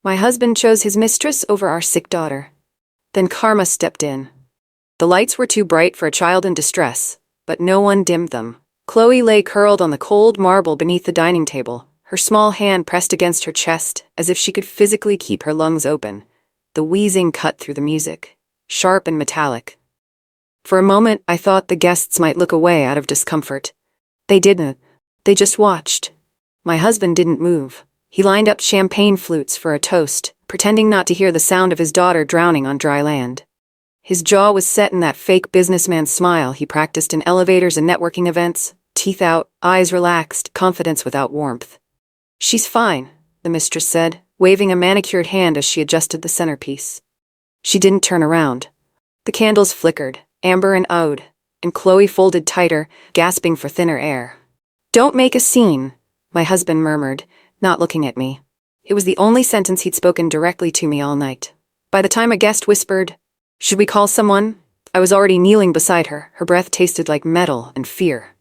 My husband chose his mistress over our sick daughter. Then karma stepped in. The lights were too bright for a child in distress, but no one dimmed them. Chloe lay curled on the cold marble beneath the dining table, her small hand pressed against her chest as if she could physically keep her lungs open. The wheezing cut through the music, sharp and metallic. For a moment, I thought the guests might look away out of discomfort. They didn't. They just watched. My husband didn't move. He lined up champagne flutes for a toast, pretending not to hear the sound of his daughter drowning on dry land. His jaw was set in that fake businessman smile he practiced in elevators and networking events, teeth out, eyes relaxed, confidence without warmth. "She's fine," the mistress said, waving a manicured hand as she adjusted the centerpiece. She didn't turn around. The candles flickered, amber and oud, and Chloe folded tighter, gasping for thinner air. "Don't make a scene," my husband murmured, not looking at me. It was the only sentence he'd spoken directly to me all night. By the time a guest whispered, "Should we call someone?" I was already kneeling beside her. Her breath tasted like metal and fear.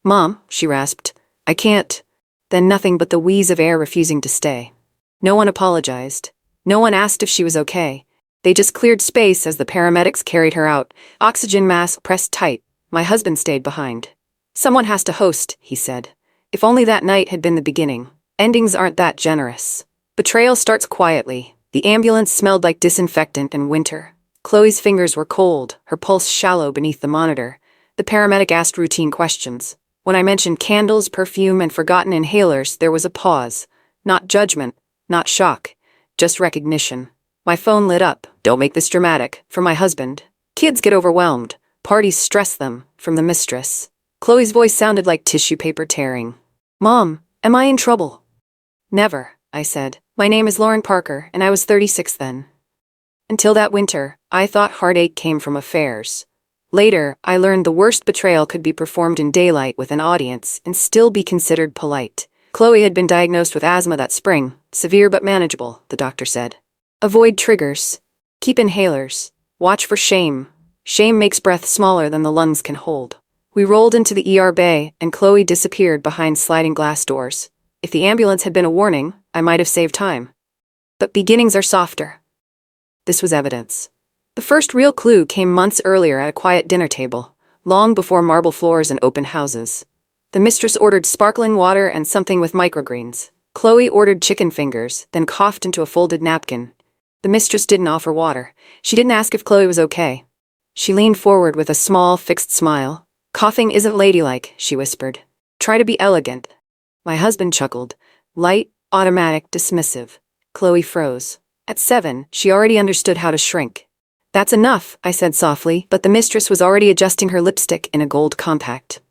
"Mom," she rasped, "I can't." Then nothing but the wheeze of air refusing to stay. No one apologized. No one asked if she was okay. They just cleared space as the paramedics carried her out, oxygen mask pressed tight. My husband stayed behind. "Someone has to host," he said. If only that night had been the beginning. Endings aren't that generous. Betrayal starts quietly. The ambulance smelled like disinfectant and winter. Chloe's fingers were cold, her pulse shallow beneath the monitor. The paramedic asked routine questions. When I mentioned candles, perfume, and forgotten inhalers, there was a pause. Not judgment, not shock, just recognition. My phone lit up. "Don't make this dramatic," from my husband. "Kids get overwhelmed. Parties stress them," from the mistress. Chloe's voice sounded like tissue paper tearing. "Mom, am I in trouble?" "Never," I said. "My name is Lauren Parker, and I was 36 then." Until that winter, I thought heartache came from affairs. Later, I learned the worst betrayal could be performed in daylight with an audience and still be considered polite. Chloe had been diagnosed with asthma that spring, severe but manageable, the doctor said. "Avoid triggers. Keep inhalers. Watch for shame. Shame makes breath smaller than the lungs can hold." We rolled into the ER bay, and Chloe disappeared behind sliding glass doors. If the ambulance had been a warning, I might have saved time. But beginnings are softer. This was evidence. The first real clue came months earlier at a quiet dinner table, long before marble floors and open houses. The mistress ordered sparkling water and something with microgreens. Chloe ordered chicken fingers, then coughed into a folded napkin. The mistress didn't offer water. She didn't ask if Chloe was okay. She leaned forward with a small, fixed smile. "Coughing isn't ladylike," she whispered. "Try to be elegant." My husband chuckled. Light, automatic, dismissive. Chloe froze. At 7, she already understood how to shrink. "That's enough," I said softly, but the mistress was already adjusting her lipstick in a gold compact.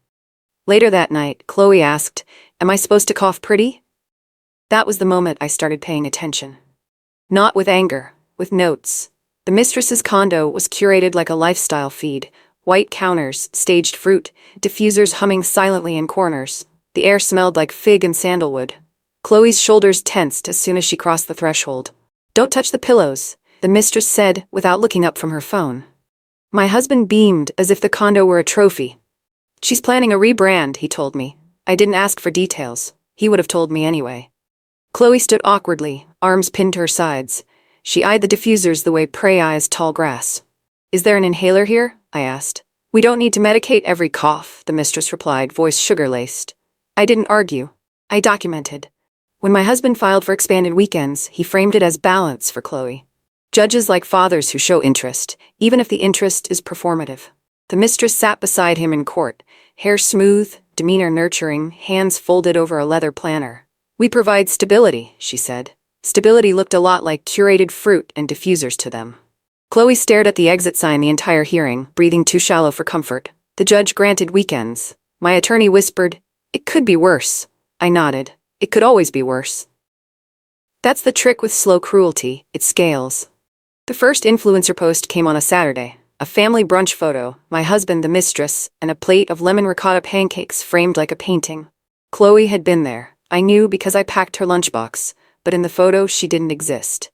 Later that night, Chloe asked, "Am I supposed to cough pretty?" That was the moment I started paying attention. Not with anger, with notes. The mistress's condo was curated like a lifestyle feed. White counters, staged fruit, diffusers humming silently in corners. The air smelled like fig and sandalwood. Chloe's shoulders tensed as soon as she crossed the threshold. "Don't touch the pillows," the mistress said without looking up from her phone. My husband beamed as if the condo were a trophy. "She's planning a rebrand," he told me. I didn't ask for details. He would have told me anyway. Chloe stood awkwardly, arms pinned to her sides. She eyed the diffusers the way prey eyes tall grass. "Is there an inhaler here?" I asked. "We don't need to medicate every cough," the mistress replied, voice sugar-laced. I didn't argue. I documented. When my husband filed for expanded weekends, he framed it as balance for Chloe. Judges like fathers who show interest, even if the interest is performative. The mistress sat beside him in court, hair smooth, demeanor nurturing, hands folded over a leather planner. "We provide stability," she said. Stability looked a lot like curated fruit and diffusers to them. Chloe stared at the exit sign the entire hearing, breathing too shallow for comfort. The judge granted weekends. My attorney whispered, "It could be worse." I nodded. It could always be worse. That's the trick with slow cruelty, it scales. The first influencer post came on a Saturday. A family brunch photo, my husband, the mistress, and a plate of lemon ricotta pancakes framed like a painting. Chloe had been there. I knew because I packed her lunchbox, but in the photo she didn't exist.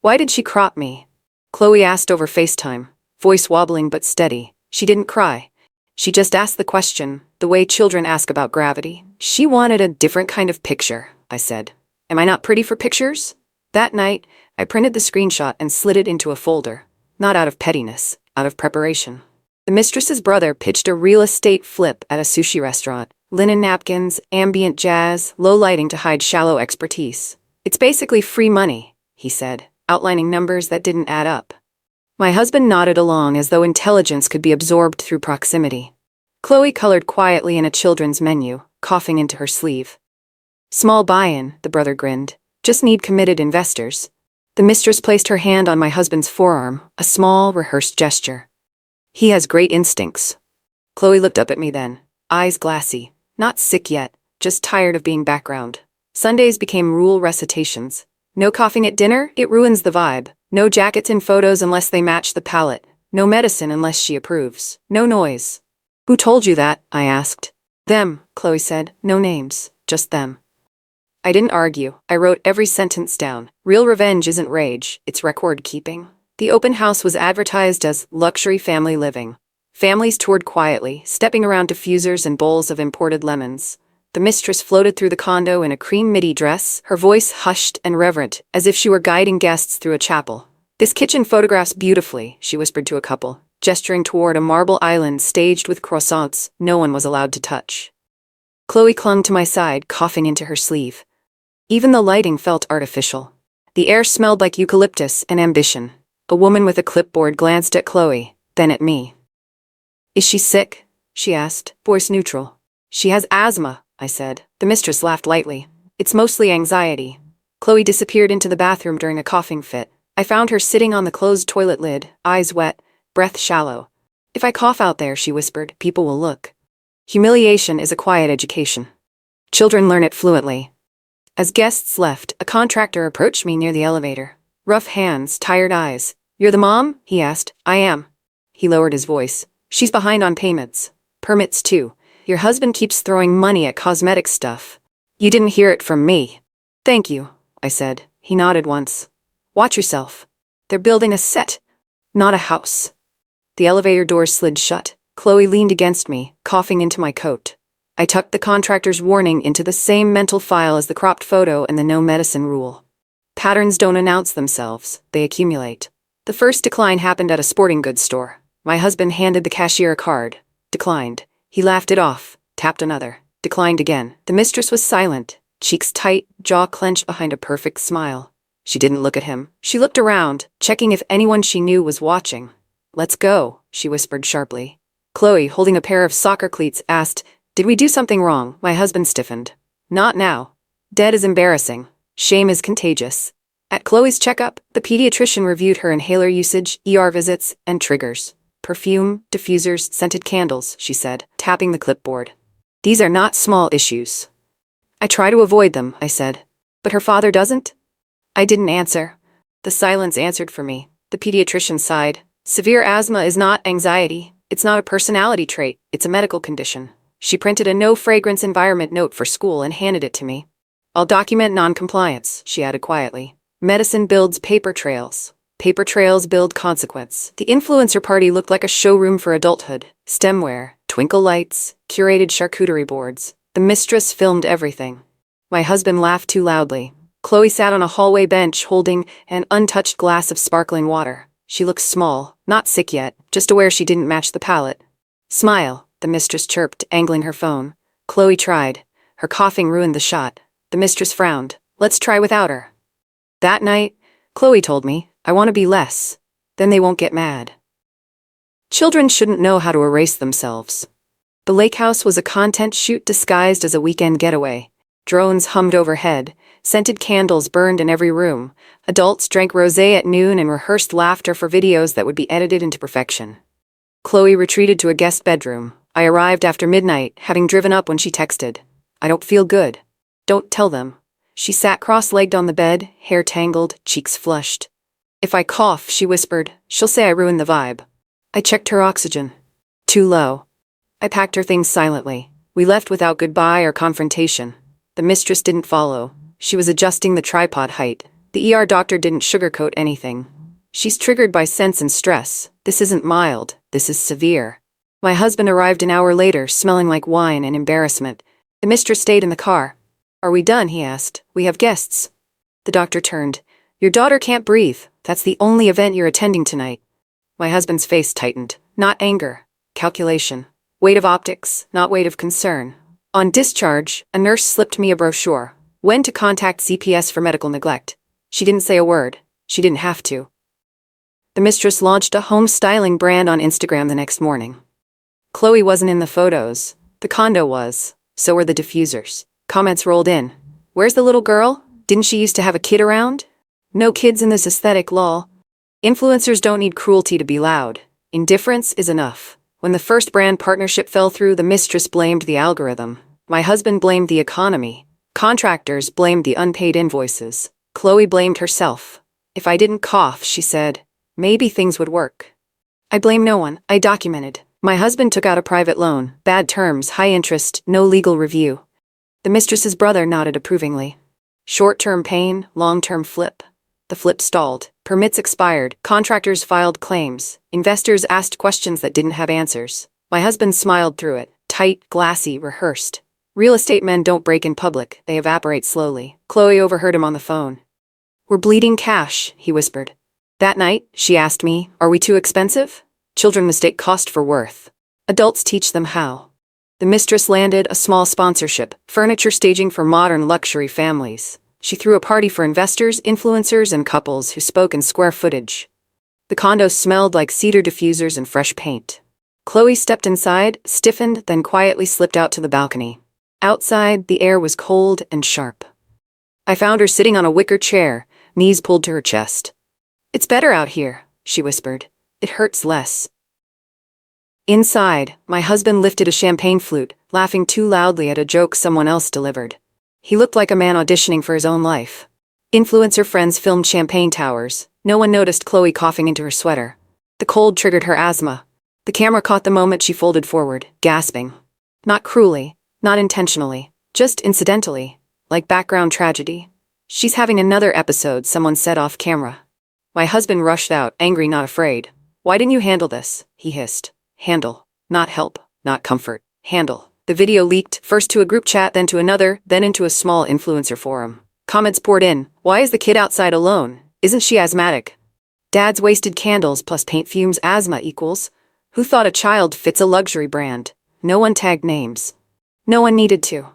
"Why did she crop me?" Chloe asked over FaceTime, voice wobbling but steady. She didn't cry. She just asked the question, the way children ask about gravity. She wanted a different kind of picture, I said. "Am I not pretty for pictures?" That night, I printed the screenshot and slid it into a folder. Not out of pettiness, out of preparation. The mistress's brother pitched a real estate flip at a sushi restaurant. Linen napkins, ambient jazz, low lighting to hide shallow expertise. It's basically free money, he said, outlining numbers that didn't add up. My husband nodded along as though intelligence could be absorbed through proximity. Chloe colored quietly in a children's menu, coughing into her sleeve. Small buy-in, the brother grinned. Just need committed investors. The mistress placed her hand on my husband's forearm, a small, rehearsed gesture. He has great instincts. Chloe looked up at me then, eyes glassy. Not sick yet, just tired of being background. Sundays became rule recitations. No coughing at dinner, it ruins the vibe. No jackets in photos unless they match the palette. No medicine unless she approves. No noise. Who told you that? I asked. Them, Chloe said. No names, just them. I didn't argue. I wrote every sentence down. Real revenge isn't rage, it's record keeping. The open house was advertised as luxury family living. Families toured quietly, stepping around diffusers and bowls of imported lemons. The mistress floated through the condo in a cream midi dress, her voice hushed and reverent, as if she were guiding guests through a chapel. This kitchen photographs beautifully, she whispered to a couple, gesturing toward a marble island staged with croissants no one was allowed to touch. Chloe clung to my side, coughing into her sleeve. Even the lighting felt artificial. The air smelled like eucalyptus and ambition. A woman with a clipboard glanced at Chloe, then at me. Is she sick? She asked, voice neutral. She has asthma, I said. The mistress laughed lightly. It's mostly anxiety. Chloe disappeared into the bathroom during a coughing fit. I found her sitting on the closed toilet lid, eyes wet, breath shallow. If I cough out there, she whispered, people will look. Humiliation is a quiet education. Children learn it fluently. As guests left, a contractor approached me near the elevator. Rough hands, tired eyes. You're the mom? He asked. I am. He lowered his voice. She's behind on payments. Permits too. Your husband keeps throwing money at cosmetic stuff. You didn't hear it from me. Thank you, I said. He nodded once. Watch yourself. They're building a set, not a house. The elevator doors slid shut. Chloe leaned against me, coughing into my coat. I tucked the contractor's warning into the same mental file as the cropped photo and the no medicine rule. Patterns don't announce themselves, they accumulate. The first decline happened at a sporting goods store. My husband handed the cashier a card. Declined. He laughed it off, tapped another. Declined again. The mistress was silent, cheeks tight, jaw clenched behind a perfect smile. She didn't look at him. She looked around, checking if anyone she knew was watching. Let's go, she whispered sharply. Chloe, holding a pair of soccer cleats, asked, did we do something wrong? My husband stiffened. Not now. Dead is embarrassing. Shame is contagious. At Chloe's checkup, the pediatrician reviewed her inhaler usage, ER visits, and triggers. Perfume, diffusers, scented candles, she said, tapping the clipboard. These are not small issues. I try to avoid them, I said. But her father doesn't? I didn't answer. The silence answered for me. The pediatrician sighed. Severe asthma is not anxiety. It's not a personality trait. It's a medical condition. She printed a no-fragrance environment note for school and handed it to me. I'll document non-compliance, she added quietly. Medicine builds paper trails. Paper trails build consequence. The influencer party looked like a showroom for adulthood. Stemware, twinkle lights, curated charcuterie boards. The mistress filmed everything. My husband laughed too loudly. Chloe sat on a hallway bench holding an untouched glass of sparkling water. She looked small, not sick yet, just aware she didn't match the palette. Smile, the mistress chirped, angling her phone. Chloe tried. Her coughing ruined the shot. The mistress frowned. Let's try without her. That night, Chloe told me, I want to be less. Then they won't get mad. Children shouldn't know how to erase themselves. The lake house was a content shoot disguised as a weekend getaway. Drones hummed overhead. Scented candles burned in every room. Adults drank rosé at noon and rehearsed laughter for videos that would be edited into perfection. Chloe retreated to a guest bedroom. I arrived after midnight, having driven up when she texted. I don't feel good. Don't tell them. She sat cross-legged on the bed, hair tangled, cheeks flushed. If I cough, she whispered, she'll say I ruined the vibe. I checked her oxygen. Too low. I packed her things silently. We left without goodbye or confrontation. The mistress didn't follow. She was adjusting the tripod height. The ER doctor didn't sugarcoat anything. She's triggered by sense and stress. This isn't mild. This is severe. My husband arrived an hour later, smelling like wine and embarrassment. The mistress stayed in the car. Are we done? He asked. We have guests. The doctor turned. Your daughter can't breathe. That's the only event you're attending tonight. My husband's face tightened. Not anger. Calculation. Weight of optics, not weight of concern. On discharge, a nurse slipped me a brochure. When to contact CPS for medical neglect. She didn't say a word. She didn't have to. The mistress launched a home styling brand on Instagram the next morning. Chloe wasn't in the photos. The condo was. So were the diffusers. Comments rolled in. Where's the little girl? Didn't she used to have a kid around? No kids in this aesthetic, lol. Influencers don't need cruelty to be loud. Indifference is enough. When the first brand partnership fell through, the mistress blamed the algorithm. My husband blamed the economy. Contractors blamed the unpaid invoices. Chloe blamed herself. If I didn't cough, she said, maybe things would work. I blame no one. I documented. My husband took out a private loan. Bad terms, high interest, no legal review. The mistress's brother nodded approvingly. Short-term pain, long-term flip. The flip stalled. Permits expired. Contractors filed claims. Investors asked questions that didn't have answers. My husband smiled through it. Tight, glassy, rehearsed. Real estate men don't break in public. They evaporate slowly. Chloe overheard him on the phone. We're bleeding cash, he whispered. That night, she asked me, are we too expensive? Children mistake cost for worth. Adults teach them how. The mistress landed a small sponsorship, furniture staging for modern luxury families. She threw a party for investors, influencers, and couples who spoke in square footage. The condo smelled like cedar diffusers and fresh paint. Chloe stepped inside, stiffened, then quietly slipped out to the balcony. Outside, the air was cold and sharp. I found her sitting on a wicker chair, knees pulled to her chest. It's better out here, she whispered. It hurts less. Inside, my husband lifted a champagne flute, laughing too loudly at a joke someone else delivered. He looked like a man auditioning for his own life. Influencer friends filmed champagne towers. No one noticed Chloe coughing into her sweater. The cold triggered her asthma. The camera caught the moment she folded forward, gasping. Not cruelly, not intentionally, just incidentally, like background tragedy. She's having another episode, someone said off camera. My husband rushed out, angry, not afraid. Why didn't you handle this? He hissed. Handle. Not help, not comfort. Handle. The video leaked, first to a group chat, then to another, then into a small influencer forum. Comments poured in. Why is the kid outside alone? Isn't she asthmatic? Dad's wasted candles plus paint fumes, asthma equals. Who thought a child fits a luxury brand? No one tagged names. No one needed to.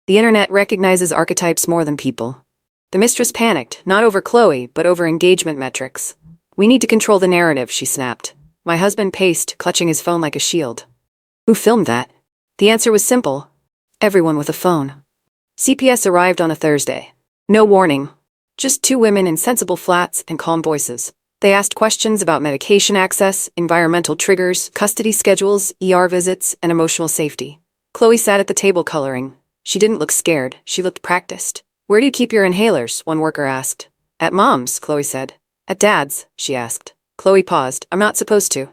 The internet recognizes archetypes more than people. The mistress panicked, not over Chloe, but over engagement metrics. We need to control the narrative, she snapped. My husband paced, clutching his phone like a shield. Who filmed that? The answer was simple. Everyone with a phone. CPS arrived on a Thursday. No warning. Just two women in sensible flats and calm voices. They asked questions about medication access, environmental triggers, custody schedules, ER visits, and emotional safety. Chloe sat at the table coloring. She didn't look scared. She looked practiced. Where do you keep your inhalers? One worker asked. At Mom's, Chloe said. At Dad's, she asked. Chloe paused. I'm not supposed to.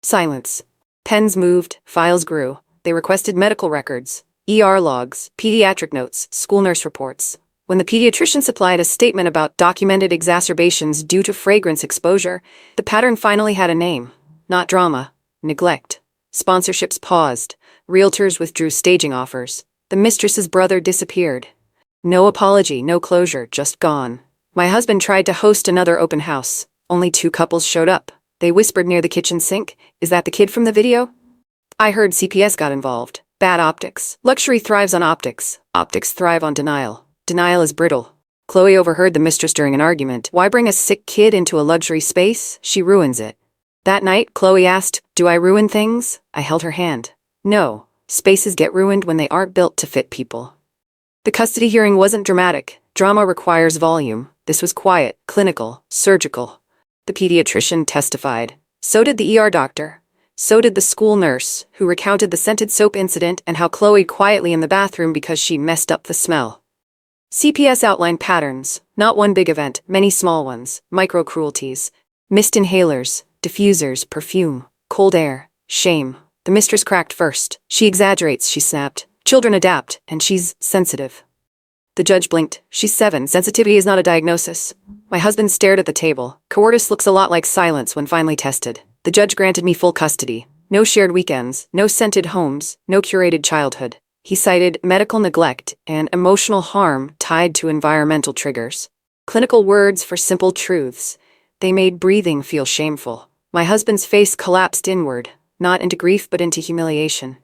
Silence. Pens moved. Files grew. They requested medical records, ER logs, pediatric notes, school nurse reports. When the pediatrician supplied a statement about documented exacerbations due to fragrance exposure, the pattern finally had a name. Not drama. Neglect. Sponsorships paused. Realtors withdrew staging offers. The mistress's brother disappeared. No apology, no closure, just gone. My husband tried to host another open house. Only 2 couples showed up. They whispered near the kitchen sink. Is that the kid from the video? I heard CPS got involved. Bad optics. Luxury thrives on optics. Optics thrive on denial. Denial is brittle. Chloe overheard the mistress during an argument. Why bring a sick kid into a luxury space? She ruins it. That night, Chloe asked, do I ruin things? I held her hand. No. Spaces get ruined when they aren't built to fit people. The custody hearing wasn't dramatic. Drama requires volume. This was quiet, clinical, surgical. The pediatrician testified. So did the ER doctor. So did the school nurse, who recounted the scented soap incident and how Chloe quietly in the bathroom because she messed up the smell. CPS outlined patterns, not one big event, many small ones, micro-cruelties, mist inhalers, diffusers, perfume, cold air, shame. The mistress cracked first. She exaggerates, she snapped. Children adapt, and she's sensitive. The judge blinked. She's 7. Sensitivity is not a diagnosis. My husband stared at the table. Cowardice looks a lot like silence when finally tested. The judge granted me full custody. No shared weekends, no scented homes, no curated childhood. He cited medical neglect and emotional harm tied to environmental triggers. Clinical words for simple truths. They made breathing feel shameful. My husband's face collapsed inward, not into grief but into humiliation.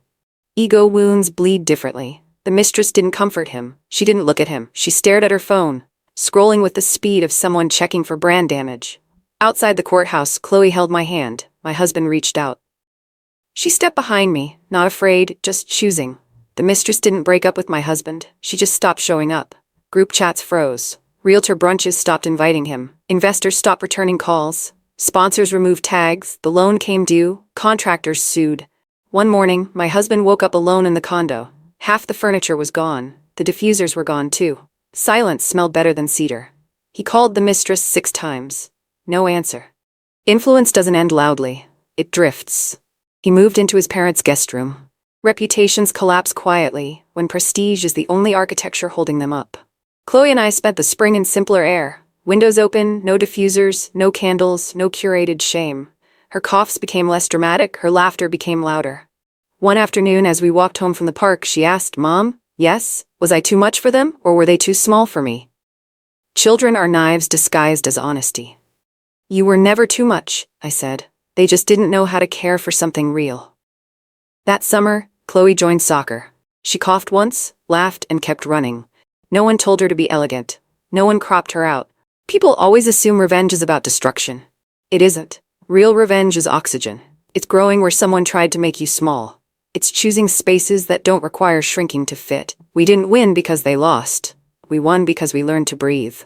Ego wounds bleed differently. The mistress didn't comfort him. She didn't look at him. She stared at her phone, scrolling with the speed of someone checking for brand damage. Outside the courthouse, Chloe held my hand. My husband reached out. She stepped behind me, not afraid, just choosing. The mistress didn't break up with my husband. She just stopped showing up. Group chats froze. Realtor brunches stopped inviting him. Investors stopped returning calls. Sponsors removed tags. The loan came due. Contractors sued. One morning, my husband woke up alone in the condo. Half the furniture was gone. The diffusers were gone too. Silence smelled better than cedar. He called the mistress 6 times. No answer. Influence doesn't end loudly. It drifts. He moved into his parents' guest room. Reputations collapse quietly when prestige is the only architecture holding them up. Chloe and I spent the spring in simpler air. Windows open, no diffusers, no candles, no curated shame. Her coughs became less dramatic, her laughter became louder. One afternoon, as we walked home from the park, she asked, "Mom, yes, was I too much for them, or were they too small for me?" Children are knives disguised as honesty. "You were never too much," I said. "They just didn't know how to care for something real." That summer, Chloe joined soccer. She coughed once, laughed, and kept running. No one told her to be elegant. No one cropped her out. People always assume revenge is about destruction. It isn't. Real revenge is oxygen. It's growing where someone tried to make you small. It's choosing spaces that don't require shrinking to fit. We didn't win because they lost. We won because we learned to breathe.